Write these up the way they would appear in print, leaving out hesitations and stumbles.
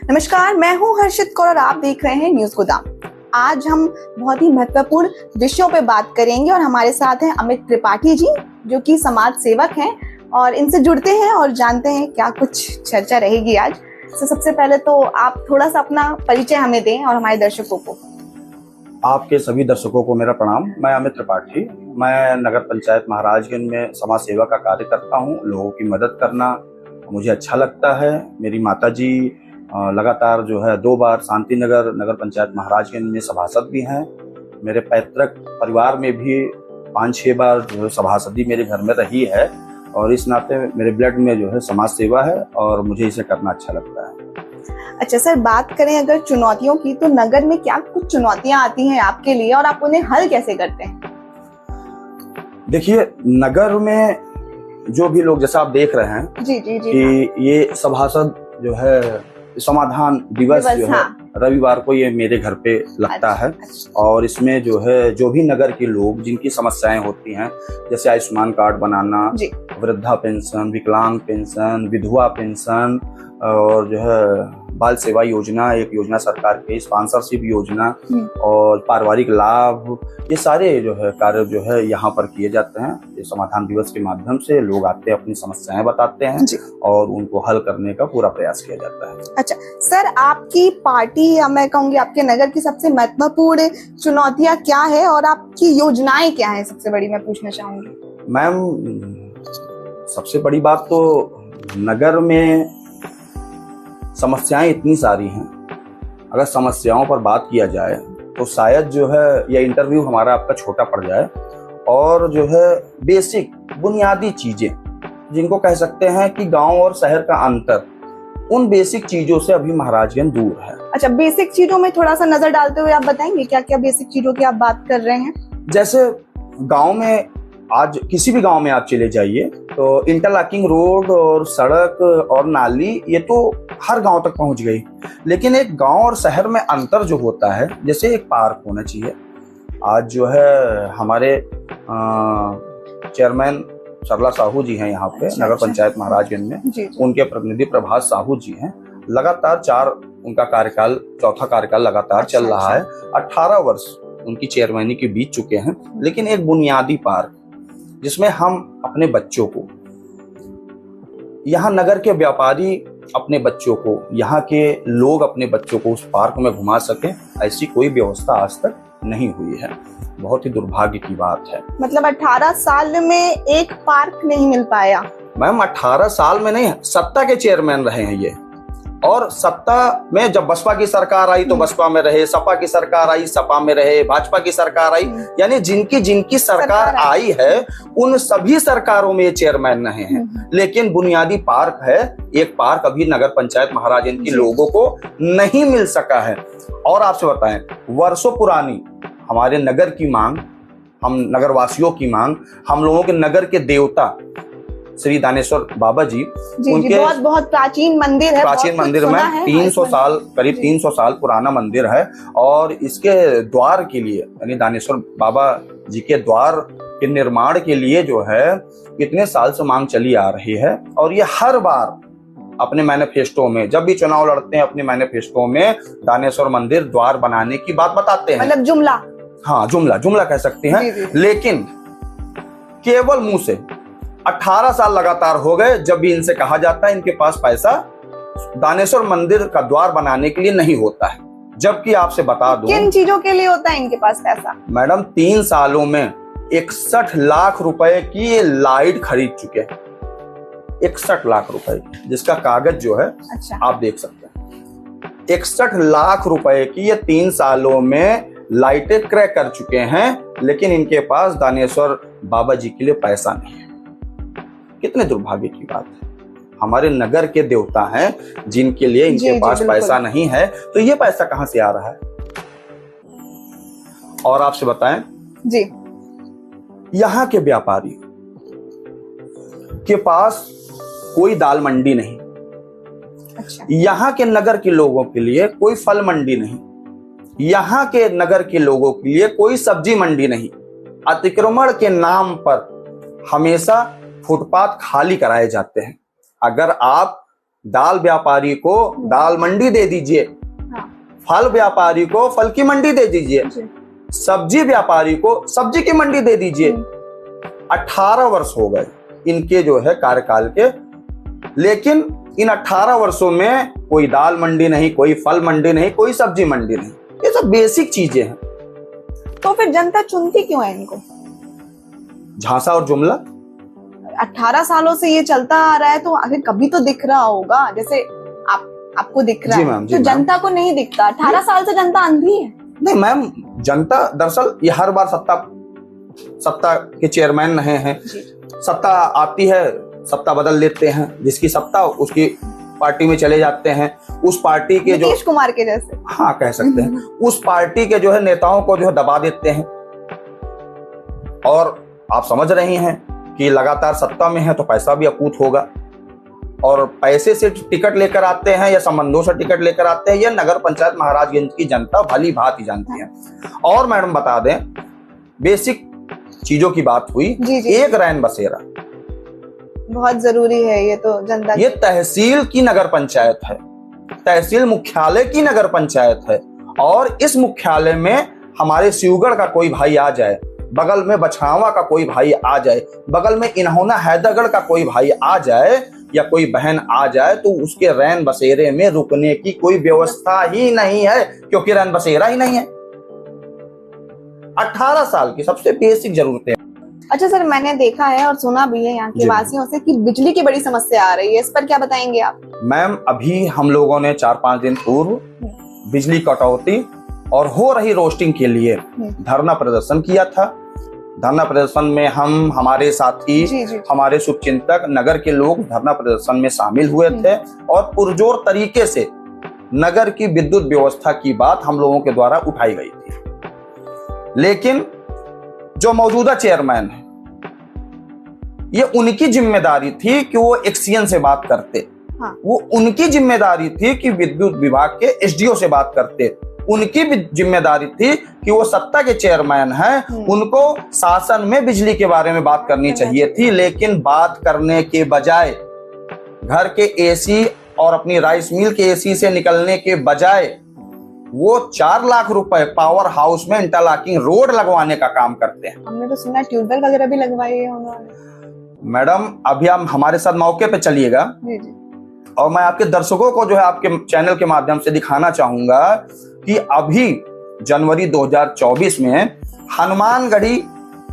नमस्कार, मैं हूं हर्षित कौर और आप देख रहे हैं न्यूज गोदाम। आज हम बहुत ही महत्वपूर्ण विषयों पे बात करेंगे और हमारे साथ हैं अमित त्रिपाठी जी, जो कि समाज सेवक हैं और इनसे जुड़ते हैं और जानते हैं क्या कुछ चर्चा रहेगी आज। तो सबसे पहले तो आप थोड़ा सा अपना परिचय हमें दें और हमारे दर्शकों को। आपके सभी दर्शकों को मेरा प्रणाम। मैं अमित त्रिपाठी, मैं नगर पंचायत महाराजगंज में समाज सेवा का कार्य करता हूं। लोगों की मदद करना मुझे अच्छा लगता है। मेरी माताजी लगातार जो है 2 बार शांति नगर नगर पंचायत महाराजगंज में सभासद भी हैं। मेरे पैतृक परिवार में भी 5-6 बार जो है सभासदी मेरे घर में रही है और इस नाते मेरे ब्लड में जो है समाज सेवा है और मुझे इसे करना अच्छा लगता है। अच्छा सर, बात करें अगर चुनौतियों की, तो नगर में क्या कुछ चुनौतियां आती हैं आपके लिए और आप उन्हें हल कैसे करते हैं? देखिए, नगर में जो भी लोग, जैसा आप देख रहे हैं जी जी जी कि ये सभासद जो है समाधान दिवस जो है रविवार को ये मेरे घर पे लगता है। और इसमें जो है जो भी नगर के लोग जिनकी समस्याएं होती हैं, जैसे आयुष्मान कार्ड बनाना, वृद्धा पेंशन, विकलांग पेंशन, विधवा पेंशन और जो है बाल सेवा योजना, एक योजना सरकार की स्पॉन्सरशिप योजना और पारिवारिक लाभ, ये सारे जो है कार्य जो है यहाँ पर किए जाते हैं। ये समाधान दिवस के माध्यम से लोग आते हैं, अपनी समस्याएं बताते हैं और उनको हल करने का पूरा प्रयास किया जाता है। अच्छा सर, आपकी पार्टी या मैं कहूँगी आपके नगर की सबसे महत्वपूर्ण चुनौतियाँ क्या है और आपकी योजनाएं क्या है? सबसे बड़ी मैं पूछना चाहूंगी। मैम, सबसे बड़ी बात तो नगर में समस्याएं इतनी सारी हैं। अगर समस्याओं पर बात किया जाए तो शायद जो है यह इंटरव्यू हमारा आपका छोटा पड़ जाए और जो है बेसिक बुनियादी चीजें जिनको कह सकते हैं कि गांव और शहर का अंतर, उन बेसिक चीजों से अभी महाराजगंज दूर है। अच्छा, बेसिक चीजों में थोड़ा सा नजर डालते हुए आप बताएंगे क्या क्या बेसिक चीजों की आप बात कर रहे हैं? जैसे गांव में, आज किसी भी गांव में आप चले जाइए तो इंटरलॉकिंग रोड और सड़क और नाली ये तो हर गांव तक पहुंच गई, लेकिन एक गांव और शहर में अंतर जो होता है, जैसे एक पार्क होना चाहिए। आज जो है हमारे चेयरमैन सरला साहू जी हैं यहाँ पे नगर पंचायत महाराजगंज में, उनके प्रतिनिधि प्रभात साहू जी हैं। लगातार उनका कार्यकाल, चौथा कार्यकाल लगातार चल रहा है। 18 वर्ष उनकी चेयरमैनी के बीत चुके हैं, लेकिन एक बुनियादी पार्क जिसमें हम अपने बच्चों को, यहाँ नगर के व्यापारी अपने बच्चों को, यहाँ के लोग अपने बच्चों को उस पार्क में घुमा सके, ऐसी कोई व्यवस्था आज तक नहीं हुई है। बहुत ही दुर्भाग्य की बात है। मतलब 18 साल में एक पार्क नहीं मिल पाया? मैम, 18 साल में नहीं, सत्ता के चेयरमैन रहे हैं ये, और सत्ता में जब बसपा की सरकार आई तो बसपा में रहे, सपा की सरकार आई सपा में रहे, भाजपा की सरकार आई, यानी जिनकी सरकार आई है उन सभी सरकारों में ये चेयरमैन रहे हैं। लेकिन बुनियादी पार्क है, एक पार्क अभी नगर पंचायत महाराजगंज के लोगों को नहीं मिल सका है। और आपसे बताएं, वर्षों पुरानी हमारे नगर की मांग, हम नगरवासियों की मांग, हम लोगों के नगर के देवता श्री दानेश्वर बाबा जी, उनके बहुत प्राचीन मंदिर है। प्राचीन मंदिर में 300 साल, करीब 300 साल पुराना मंदिर है और इसके द्वार के लिए, यानी दानेश्वर बाबा जी के द्वार के निर्माण के लिए जो है इतने साल से मांग चली आ रही है। और ये हर बार अपने मैनिफेस्टो में, जब भी चुनाव लड़ते हैं, अपने मैनिफेस्टो में दानेश्वर मंदिर द्वार बनाने की बात बताते हैं। मतलब जुमला, हाँ जुमला कह सकते हैं। लेकिन केवल मुंह से 18 साल लगातार हो गए, जब भी इनसे कहा जाता है इनके पास पैसा दानेश्वर मंदिर का द्वार बनाने के लिए नहीं होता है। जबकि आपसे बता दूं, किन चीजों के लिए होता है इनके पास पैसा? मैडम, 3 सालों में 61 लाख रुपए की ये लाइट खरीद चुके हैं। 61 लाख रुपए, जिसका कागज जो है आप देख सकते हैं। 61 लाख रुपए की ये 3 सालों में लाइटें क्रय कर चुके हैं, लेकिन इनके पास दानेश्वर बाबा जी के लिए पैसा नहीं है। कितने दुर्भाग्य की बात है। हमारे नगर के देवता हैं जिनके लिए इनके पास पैसा नहीं है, तो ये पैसा कहां से आ रहा है? और आपसे बताएं जी, यहाँ के व्यापारी के पास कोई दाल मंडी नहीं। अच्छा। यहाँ के नगर के लोगों के लिए कोई फल मंडी नहीं, यहाँ के नगर के लोगों के लिए कोई सब्जी मंडी नहीं। अतिक्रमण के नाम पर हमेशा फुटपाथ खाली कराए जाते हैं। अगर आप दाल व्यापारी को दाल मंडी दे दीजिए, हाँ। फल व्यापारी को फल की मंडी दे दीजिए, सब्जी व्यापारी को सब्जी की मंडी दे दीजिए। 18 वर्ष हो गए इनके जो है कार्यकाल के, लेकिन इन 18 वर्षों में कोई दाल मंडी नहीं, कोई फल मंडी नहीं, कोई सब्जी मंडी नहीं। ये सब बेसिक चीजें हैं। तो फिर जनता चुनती क्यों है इनको? झांसा और जुमला। 18 सालों से ये चलता आ रहा है, तो आगे कभी तो दिख रहा होगा, जैसे आपको दिख रहा है, तो जनता को नहीं दिखता। 18 साल से जनता अंधी है। नहीं मैम, जनता दरअसल ये हर बार सत्ता के चेयरमैन रहे हैं, सत्ता आती है, सत्ता बदल लेते हैं, जिसकी सत्ता उसकी पार्टी में चले जाते हैं। उस पार्टी के जो नीतीश कुमार के जैसे, हाँ कह सकते हैं, उस पार्टी के जो है नेताओं को जो है दबा देते हैं। और आप समझ रही हैं कि लगातार सत्ता में है तो पैसा भी अकूत होगा, और पैसे से टिकट लेकर आते हैं या संबंधों से टिकट लेकर आते हैं, यह नगर पंचायत महाराजगंज की जनता भली भांति जानती है। और मैडम बता दें, बेसिक चीजों की बात हुई, एक रैन बसेरा बहुत जरूरी है। ये तो जनता, ये तहसील की नगर पंचायत है, तहसील मुख्यालय की नगर पंचायत है, और इस मुख्यालय में हमारे शिवगढ़ का कोई भाई आ जाए, बगल में बछावा का कोई भाई आ जाए, बगल में इन्होंना हैदरगढ़ का कोई भाई आ जाए या कोई बहन आ जाए, तो उसके रैन बसेरे में रुकने की कोई व्यवस्था ही नहीं है, क्योंकि रैन बसेरा ही नहीं है। 18 साल की सबसे बेसिक जरूरतें। अच्छा सर, मैंने देखा है और सुना भी है यहाँ के वासियों से कि बिजली की बड़ी समस्या आ रही है, इस पर क्या बताएंगे आप? मैम, अभी हम लोगों ने 4-5 दिन पूर्व बिजली कटौती और हो रही रोस्टिंग के लिए धरना प्रदर्शन किया था। धरना प्रदर्शन में हम, हमारे साथी, हमारे शुभचिंतक, नगर के लोग धरना प्रदर्शन में शामिल हुए थे, और पुरजोर तरीके से नगर की विद्युत व्यवस्था की बात हम लोगों के द्वारा उठाई गई थी। लेकिन जो मौजूदा चेयरमैन है, ये उनकी जिम्मेदारी थी कि वो एक्सीएन से बात करते, हाँ। वो उनकी जिम्मेदारी थी कि विद्युत विभाग के एसडीओ से बात करते, उनकी भी जिम्मेदारी थी कि वो सत्ता के चेयरमैन हैं, उनको शासन में बिजली के बारे में बात करनी चाहिए थी। लेकिन बात करने के बजाय, घर के एसी और अपनी राइस मिल के एसी से निकलने के बजाय, वो 4 लाख रुपए पावर हाउस में इंटरलॉकिंग रोड लगवाने का काम करते हैं। हमने तो सुना ट्यूबवेल वगैरह भी लगवाई है उन्होंने। मैडम, अभी आप हमारे साथ मौके पे चलिएगा, और मैं आपके दर्शकों को जो है आपके चैनल के माध्यम से दिखाना चाहूंगा कि अभी जनवरी 2024 में हनुमानगढ़ी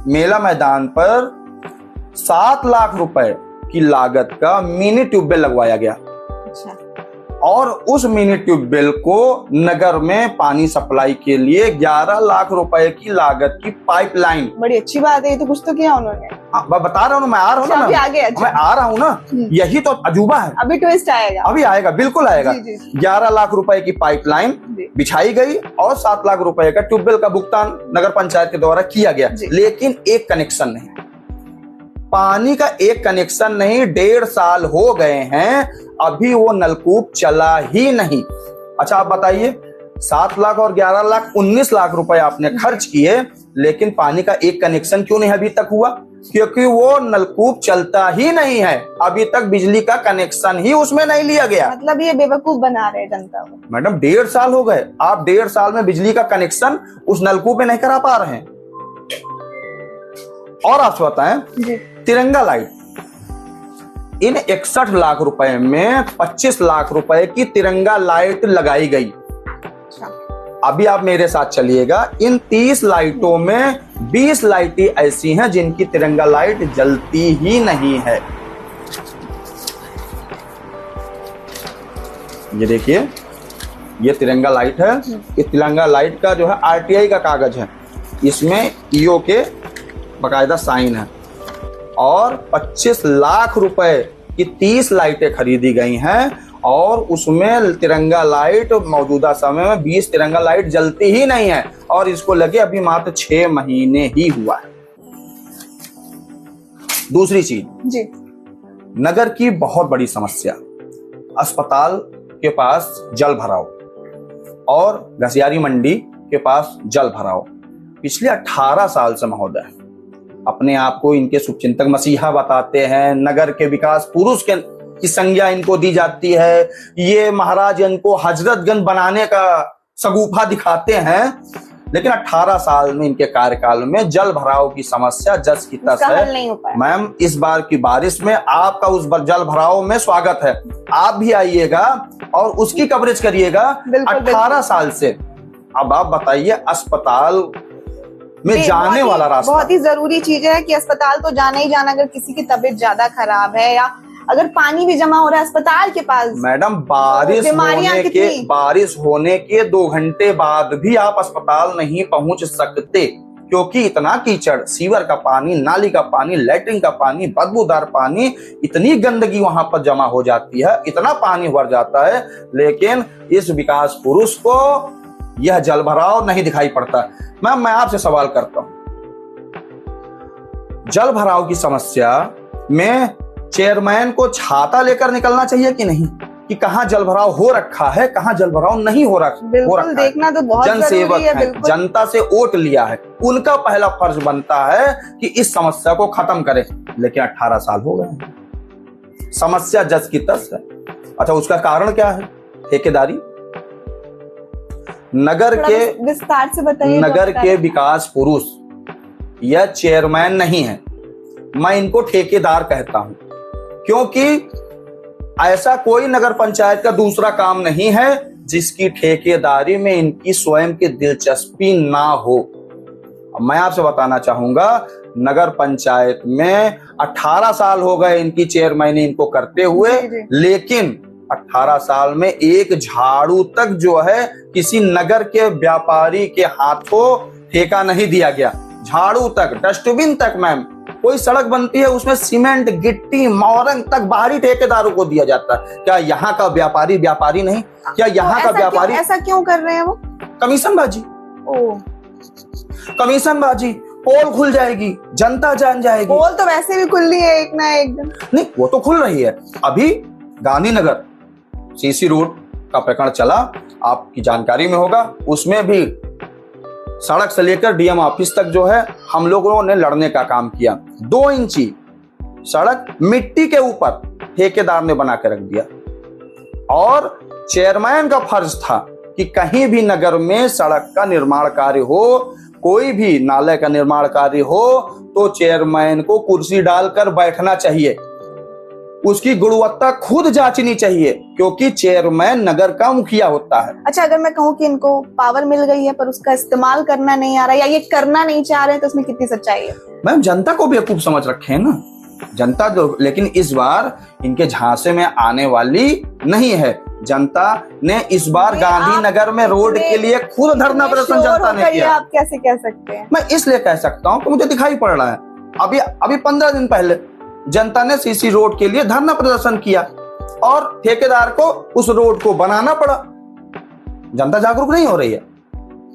मेला मैदान पर 7 लाख रुपए की लागत का मिनी ट्यूबवेल लगवाया गया। अच्छा। और उस मिनी ट्यूबवेल को नगर में पानी सप्लाई के लिए 11 लाख रुपए की लागत की पाइपलाइन। बड़ी अच्छी बात है, ये तो कुछ तो किया उन्होंने। मैं बता रहा हूँ, मैं आ रहा हूँ ना, मैं आ रहा हूँ ना, यही तो अजूबा है। अभी ट्विस्ट आएगा, अभी आएगा, बिल्कुल आएगा। 11 लाख रुपए की पाइपलाइन बिछाई गई और 7 लाख रुपए का ट्यूबवेल का भुगतान नगर पंचायत के द्वारा किया गया। लेकिन एक कनेक्शन नहीं, पानी का एक कनेक्शन नहीं, 1.5 साल हो गए हैं, अभी वो नलकूप चला ही नहीं। अच्छा आप बताइए, 7 लाख और 11 लाख 19 लाख रुपए आपने खर्च किए, लेकिन पानी का एक कनेक्शन क्यों नहीं अभी तक हुआ? क्योंकि वो नलकूप चलता ही नहीं है, अभी तक बिजली का कनेक्शन ही उसमें नहीं लिया गया। मतलब ये बेवकूफ बना रहे जनता को। मैडम, 1.5 साल हो गए, आप 1.5 साल में बिजली का कनेक्शन उस नलकूप में नहीं करा पा रहे हैं। और आप बताएं, तिरंगा लाइट, इन 61 लाख रुपए में 25 लाख रुपए की तिरंगा लाइट लगाई गई। अभी आप मेरे साथ चलिएगा, इन 30 लाइटों में 20 लाइटें ऐसी हैं जिनकी तिरंगा लाइट जलती ही नहीं है। ये देखिए, ये तिरंगा लाइट है। ये तिरंगा लाइट का जो है आरटीआई का कागज है, इसमें ईओ के बकायदा साइन है, और 25 लाख रुपए की 30 लाइटें खरीदी गई हैं, और उसमें तिरंगा लाइट मौजूदा समय में 20 तिरंगा लाइट जलती ही नहीं है, और इसको लगे अभी मात्र 6 महीने ही हुआ है। दूसरी चीज जी, नगर की बहुत बड़ी समस्या, अस्पताल के पास जल भराव और घसियारी मंडी के पास जल भराव। पिछले 18 साल से महोदय अपने आप को इनके शुभचिंतक मसीहा बताते हैं, नगर के विकास पुरुष के की संज्ञा इनको दी जाती है, ये महाराज इनको हजरतगंज बनाने का सगुफा दिखाते हैं, लेकिन 18 साल में इनके कार्यकाल में जल भराव की समस्या जस की तस है। मैम, इस बार की बारिश में आपका उस जल भराव में स्वागत है, आप भी आइएगा और उसकी कवरेज करिएगा 18 साल से। अब आप बताइए, अस्पताल में जाने वाला रास्ता बहुत ही जरूरी चीज है कि अस्पताल तो जाना ही जाना, अगर किसी की तबीयत ज्यादा खराब है या अगर पानी भी जमा हो रहा है अस्पताल के पास। मैडम, बारिश होने के 2 घंटे बाद भी आप अस्पताल नहीं पहुंच सकते, क्योंकि इतना कीचड़, सीवर का पानी, नाली का पानी, लैट्रिन का पानी, बदबूदार पानी, इतनी गंदगी वहां पर जमा हो जाती है, इतना पानी भर जाता है, लेकिन इस विकास पुरुष को यह जल भराव नहीं दिखाई पड़ता। मैम, मैं आपसे सवाल करता हूं, जल भराव की समस्या में चेयरमैन को छाता लेकर निकलना चाहिए कि नहीं, कि कहां जल भराव हो रखा है, कहां जल भराव नहीं हो रखा देखना तो बहुत जनसेवक है, जनता से वोट लिया है, उनका पहला फर्ज बनता है कि इस समस्या को खत्म करें। लेकिन 18 साल हो गए, समस्या जस की तस है। अच्छा, उसका कारण क्या है? ठेकेदारी। नगर के विस्तार से बताइए। नगर के विकास पुरुष यह चेयरमैन नहीं है, मैं इनको ठेकेदार कहता हूं, क्योंकि ऐसा कोई नगर पंचायत का दूसरा काम नहीं है जिसकी ठेकेदारी में इनकी स्वयं की दिलचस्पी ना हो। मैं आपसे बताना चाहूंगा, नगर पंचायत में 18 साल हो गए इनकी चेयरमैनी इनको करते हुए, लेकिन 18 साल में एक झाड़ू तक जो है किसी नगर के व्यापारी के हाथों ठेका नहीं दिया गया। झाड़ू तक, डस्टबिन तक, मैम, कोई सड़क बनती है उसमें सीमेंट, गिट्टी, मौरंग तक बाहरी ठेकेदारों को दिया जाता है। क्या यहाँ का व्यापारी नहीं? क्या यहाँ का व्यापारी ऐसा क्यों कर रहे हैं वो? कमीशनबाजी। कमीशनबाजी, पोल खुल जाएगी, जनता जान जाएगी। पोल तो वैसे भी खुल रही है एक ना एक दिन। नहीं, वो तो खुल रही है। अभी गांधीनगर सीसी रोड का प्रकरण चला, आपकी जानकारी में होगा, उसमें भी सड़क से लेकर डीएम ऑफिस तक जो है हम लोगों ने लड़ने का काम किया। 2 इंची सड़क मिट्टी के ऊपर ठेकेदार ने बना के रख दिया, और चेयरमैन का फर्ज था कि कहीं भी नगर में सड़क का निर्माण कार्य हो, कोई भी नाले का निर्माण कार्य हो, तो चेयरमैन को कुर्सी डालकर बैठना चाहिए, उसकी गुणवत्ता खुद जांचनी चाहिए, क्योंकि चेयरमैन नगर का मुखिया होता है। अच्छा, अगर मैं कहूँ कि इनको पावर मिल गई है पर उसका इस्तेमाल करना नहीं आ रहा या ये करना नहीं चाह रहे, तो इसमें कितनी सच्चाई है? मैम, जनता को बेवकूफ समझ रखे हैं ना जनता जो, लेकिन इस बार इनके झांसे में आने वाली नहीं है। जनता ने इस बार गांधीनगर में रोड के लिए खुद धरना प्रदर्शन जनता ने किया। आप कैसे कह सकते हैं? मैं इसलिए कह सकता हूँ कि मुझे दिखाई पड़ रहा है। अभी 15 दिन पहले जनता ने सीसी रोड के लिए धरना प्रदर्शन किया और ठेकेदार को उस रोड को बनाना पड़ा। जनता जागरूक नहीं हो रही है।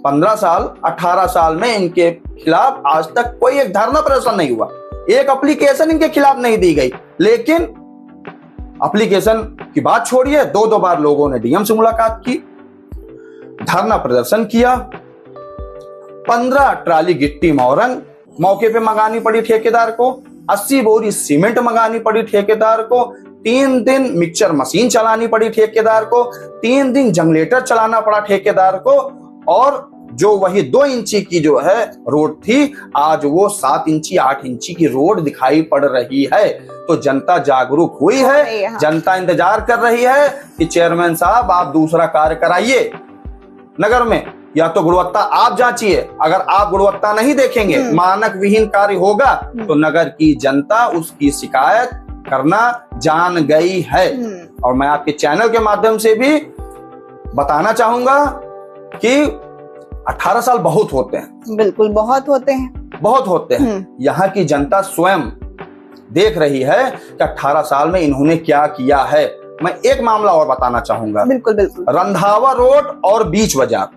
15 साल 18 साल में इनके खिलाफ आज तक कोई एक धरना प्रदर्शन नहीं हुआ, एक एप्लीकेशन इनके खिलाफ नहीं दी गई। लेकिन एप्लीकेशन की बात छोड़िए, 2 बार लोगों ने डीएम से मुलाकात की, धरना प्रदर्शन किया, 15 ट्राली गिट्टी मौरंग मौके पे मंगानी पड़ी ठेकेदार को, 80 बोरी सीमेंट मंगानी पड़ी ठेकेदार को, 3 दिन मिक्सचर मशीन चलानी पड़ी ठेकेदार को, 3 दिन जनरेटर चलाना पड़ा ठेकेदार को, और जो वही 2 इंची की जो है रोड थी, आज वो 7 इंची 8 इंची की रोड दिखाई पड़ रही है। तो जनता जागरूक हुई है, जनता इंतजार कर रही है कि चेयरमैन साहब आप दूसरा कार्य कराइए नगर में, या तो गुणवत्ता आप जांचिए। अगर आप गुणवत्ता नहीं देखेंगे, मानक विहीन कार्य होगा, तो नगर की जनता उसकी शिकायत करना जान गई है। और मैं आपके चैनल के माध्यम से भी बताना चाहूंगा कि 18 साल बहुत होते हैं। बिल्कुल, बहुत होते हैं, बहुत होते हैं। यहाँ की जनता स्वयं देख रही है कि 18 साल में इन्होंने क्या किया है। मैं एक मामला और बताना चाहूंगा। बिल्कुल बिल्कुल। रंधावा रोड और बीच बाजार,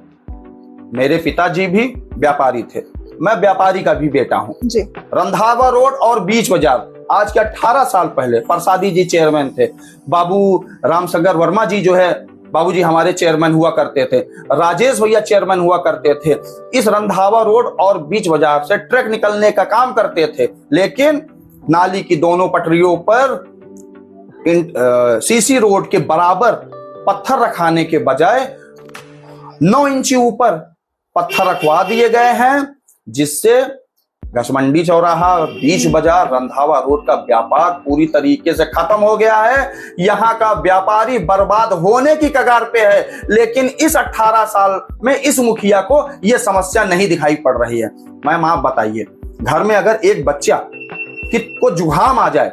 मेरे पिताजी भी व्यापारी थे, मैं व्यापारी का भी बेटा हूं जी। रंधावा रोड और बीच बाजार आज के 18 साल पहले प्रसादी जी चेयरमैन थे, बाबू रामशंकर वर्मा जी जो है बाबूजी हमारे चेयरमैन हुआ करते थे, राजेश भैया चेयरमैन हुआ करते थे। इस रंधावा रोड और बीच बाजार से ट्रक निकलने का काम करते थे, लेकिन नाली की दोनों पटरियों पर सीसी रोड के बराबर पत्थर रखाने के बजाय 9 इंची ऊपर पत्थर रखवा दिए गए हैं, जिससे घसमंडी चौराहा, बीच बाजार, रंधावा रोड का व्यापार पूरी तरीके से खत्म हो गया है। यहाँ का व्यापारी बर्बाद होने की कगार पे है। लेकिन इस 18 साल में इस मुखिया को यह समस्या नहीं दिखाई पड़ रही है। मैम आप बताइए, घर में अगर एक बच्चा को जुकाम आ जाए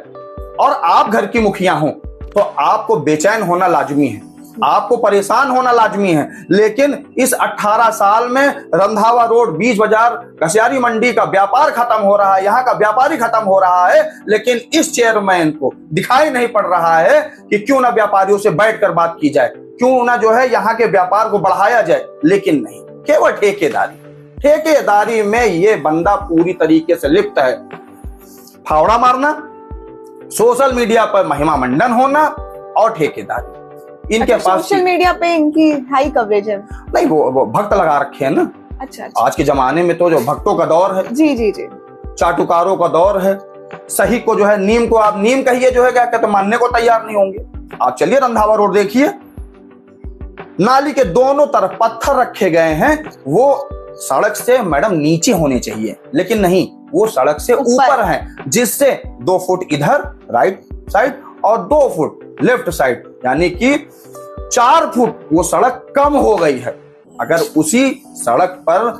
और आप घर की मुखिया हो तो आपको बेचैन होना लाजमी है, आपको परेशान होना लाजमी है। लेकिन इस 18 साल में रंधावा रोड, बीच बाजार, कसियारी मंडी का व्यापार खत्म हो रहा है, यहाँ का व्यापारी खत्म हो रहा है। लेकिन इस चेयरमैन को दिखाई नहीं पड़ रहा है कि क्यों ना व्यापारियों से बैठकर बात की जाए, क्यों ना जो है यहाँ के व्यापार को बढ़ाया जाए। लेकिन नहीं, केवल ठेकेदारी में ये बंदा पूरी तरीके से लिप्त है। फावड़ा मारना, सोशल मीडिया पर महिमा मंडन होना और ठेकेदारी, इनके पास सोशल मीडिया पे इनकी हाई कवरेज है। नहीं, वो भक्त लगा रखे हैं ना। अच्छा। आज के जमाने में तो जो भक्तों का दौर है, जी जी जी, चाटुकारों का दौर है। सही को जो है, नीम को आप नीम कहिए, जो है क्या कहते, मानने को तैयार नहीं होंगे। आप चलिए रंधावा रोड देखिए, नाली के दोनों तरफ पत्थर रखे गए हैं। वो सड़क से मैडम नीचे होने चाहिए, लेकिन नहीं, वो सड़क से ऊपर है, जिससे 2 फुट इधर राइट साइड और 2 फुट लेफ्ट साइड, यानी कि 4 फुट वो सड़क कम हो गई है। अगर उसी सड़क पर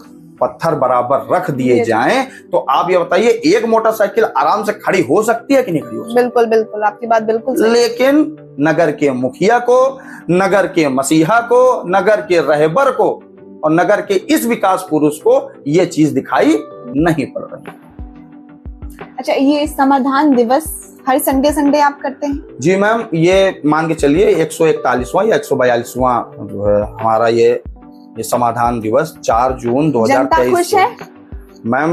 पत्थर बराबर रख दिए जाएं तो आप ये बताइए, एक मोटरसाइकिल आराम से खड़ी हो सकती है कि नहीं खड़ी हो सकती? बिल्कुल बिल्कुल, आपकी बात बिल्कुल सही। लेकिन नगर के मुखिया को, नगर के मसीहा को, नगर के रहबर को और नगर के इस विकास पुरुष को ये चीज दिखाई नहीं पड़ रही। अच्छा, ये समाधान दिवस हर संडे आप करते हैं? जी मैम, ये मान के चलिए 141वां या 142वां जो है हमारा ये समाधान दिवस 4 जून 2023। जनता खुश है? मैम,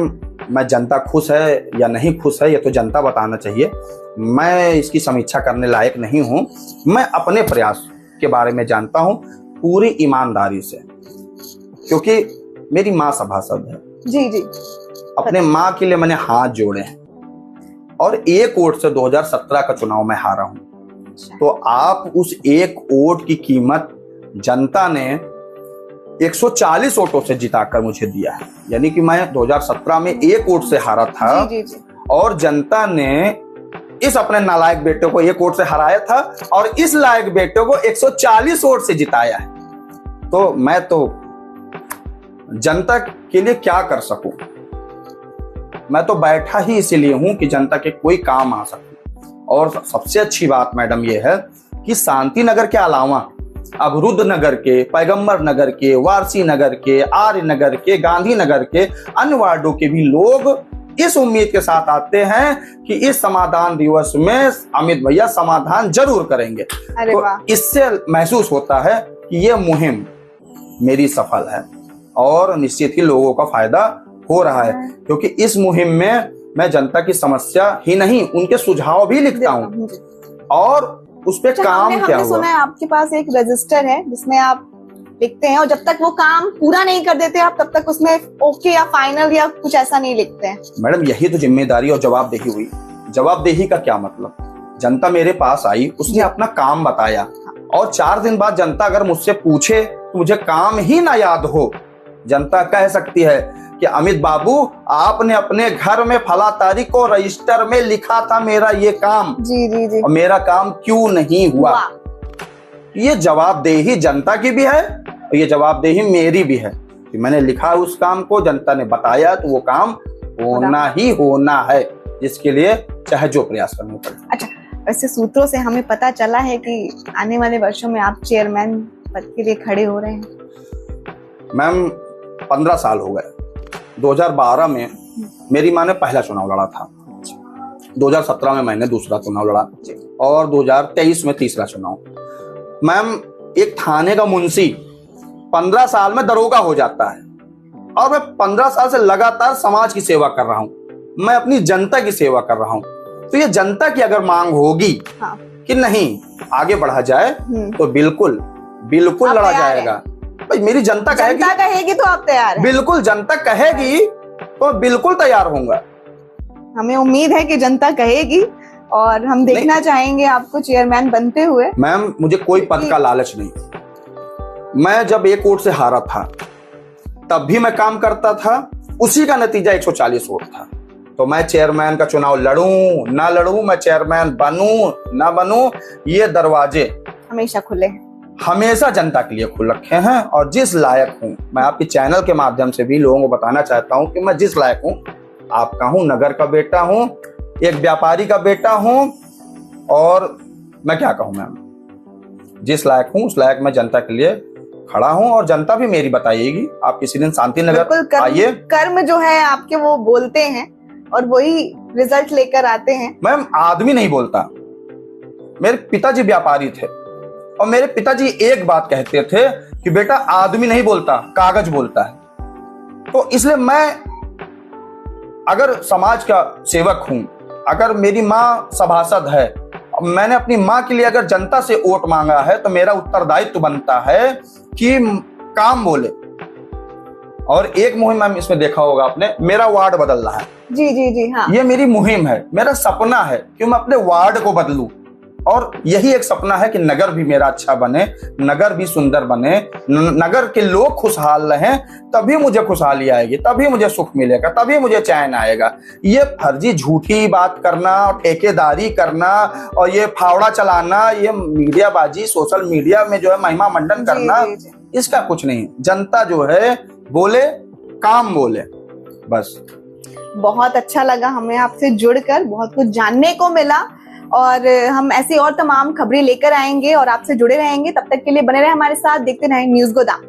मैं जनता खुश है या नहीं खुश है ये तो जनता बताना चाहिए। मैं इसकी समीक्षा करने लायक नहीं हूं। मैं अपने प्रयास के बारे में जानता हूं पूरी ईमानदारी से, क्योंकि मेरी माँ सभासद है। जी जी, अपने माँ के लिए मैंने हाथ जोड़े हैं और एक वोट से 2017 का चुनाव में हारा हूं। तो आप उस एक वोट की कीमत जनता ने 140 वोटों से जिताकर मुझे दिया है। यानी कि मैं 2017 में एक वोट से हारा था। जी जी। और जनता ने इस अपने नालायक बेटे को एक वोट से हराया था और इस लायक बेटे को 140 वोट से जिताया है। तो मैं तो जनता के लिए क्या कर सकूं? मैं तो बैठा ही इसीलिए हूं कि जनता के कोई काम आ सके। और सबसे अच्छी बात मैडम यह है कि शांति नगर के अलावा अवरुद्ध नगर के, पैगंबर नगर के, वारसी नगर के, आर्य नगर के, गांधी नगर के अन्य वार्डों के भी लोग इस उम्मीद के साथ आते हैं कि इस समाधान दिवस में अमित भैया समाधान जरूर करेंगे। तो इससे महसूस होता है कि यह मुहिम मेरी सफल है और निश्चित ही लोगों का फायदा हो रहा है, क्योंकि इस मुहिम में मैं जनता की समस्या ही नहीं, उनके सुझाव भी लिखता हूँ और उस पे काम क्या हुआ। सुना है आपके पास एक रजिस्टर है जिसमें आप लिखते हैं और जब तक वो काम पूरा नहीं कर देते आप तब तक उसमें ओके या फाइनल या कुछ ऐसा नहीं लिखते हैं। मैडम, यही तो जिम्मेदारी और जवाबदेही हुई। जवाबदेही का क्या मतलब? जनता मेरे पास आई, उसने अपना काम बताया और 4 दिन बाद जनता अगर मुझसे पूछे तो मुझे काम ही ना याद हो, जनता कह सकती है कि अमित बाबू आपने अपने घर में फला तारीख को रजिस्टर में लिखा था मेरा ये काम, जी जी जी, और मेरा काम क्यों नहीं हुआ। ये जवाबदेही जनता की भी है और ये जवाबदेही मेरी भी है कि मैंने लिखा उस काम को, जनता ने बताया तो वो काम होना ही होना है, जिसके लिए चाहे जो प्रयास करने पड़े। अच्छा, वैसे सूत्रों से हमें पता चला है कि आने वाले वर्षों में आप चेयरमैन पद के लिए खड़े हो रहे हैं। मैम, 15 साल हो गए। 2012 में मेरी माँ ने पहला चुनाव लड़ा था, 2017 में मैंने दूसरा चुनाव लड़ा और 2023 में तीसरा चुनाव। मैम, एक थाने का मुंशी 15 साल में दरोगा हो जाता है और मैं 15 साल से लगातार समाज की सेवा कर रहा हूं, मैं अपनी जनता की सेवा कर रहा हूं। तो ये जनता की अगर मांग होगी कि नहीं आगे बढ़ा जाए तो बिल्कुल बिल्कुल लड़ा जाएगा। भाई, मेरी जनता कहेगी तो आप तैयार हैं? बिल्कुल, जनता कहेगी तो बिल्कुल तैयार होऊंगा। हमें उम्मीद है कि जनता कहेगी और हम देखना चाहेंगे आपको चेयरमैन बनते हुए। मैम मुझे कोई पद का लालच नहीं। मैं जब एक वोट से हारा था तब भी मैं काम करता था, उसी का नतीजा 140 वोट था। तो मैं चेयरमैन का चुनाव लड़ूं ना लड़ूं, मैं चेयरमैन बनूं ना बनूं, ये दरवाजे हमेशा खुले हैं, हमेशा जनता के लिए खुल रखे हैं। और जिस लायक हूं, मैं आपके चैनल के माध्यम से भी लोगों को बताना चाहता हूं कि मैं जिस लायक हूं, आपका हूं, नगर का बेटा हूं, एक व्यापारी का बेटा हूं, और मैं क्या कहूं मैम, जिस लायक हूं उस लायक मैं जनता के लिए खड़ा हूं, और जनता भी मेरी बताइएगी। आप किसी दिन शांति नगर आइए। कर्म जो है आपके वो बोलते हैं और वही रिजल्ट लेकर आते हैं। मैम आदमी नहीं बोलता, मेरे पिताजी व्यापारी थे और मेरे पिताजी एक बात कहते थे कि बेटा आदमी नहीं बोलता, कागज बोलता है। तो इसलिए मैं अगर समाज का सेवक हूं, अगर मेरी माँ सभासद है, मैंने अपनी माँ के लिए अगर जनता से वोट मांगा है, तो मेरा उत्तरदायित्व बनता है कि काम बोले। और एक मुहिम मैम इसमें देखा होगा आपने, मेरा वार्ड बदल रहा है। जी जी जी हाँ, ये मेरी मुहिम है, मेरा सपना है कि मैं अपने वार्ड को बदलूं, और यही एक सपना है कि नगर भी मेरा अच्छा बने, नगर भी सुंदर बने, नगर के लोग खुशहाल रहें, तभी मुझे खुशहाली आएगी, तभी मुझे सुख मिलेगा, तभी मुझे चैन आएगा। ये फर्जी झूठी बात करना, ठेकेदारी करना और ये फावड़ा चलाना, ये मीडियाबाजी, सोशल मीडिया में जो है महिमा मंडन करना, जी, जी। इसका कुछ नहीं। जनता जो है बोले, काम बोले, बस। बहुत अच्छा लगा हमें आपसे जुड़कर, बहुत कुछ जानने को मिला, और हम ऐसी और तमाम खबरें लेकर आएंगे और आपसे जुड़े रहेंगे। तब तक के लिए बने रहे हमारे साथ, देखते रहें न्यूज़ गोदाम।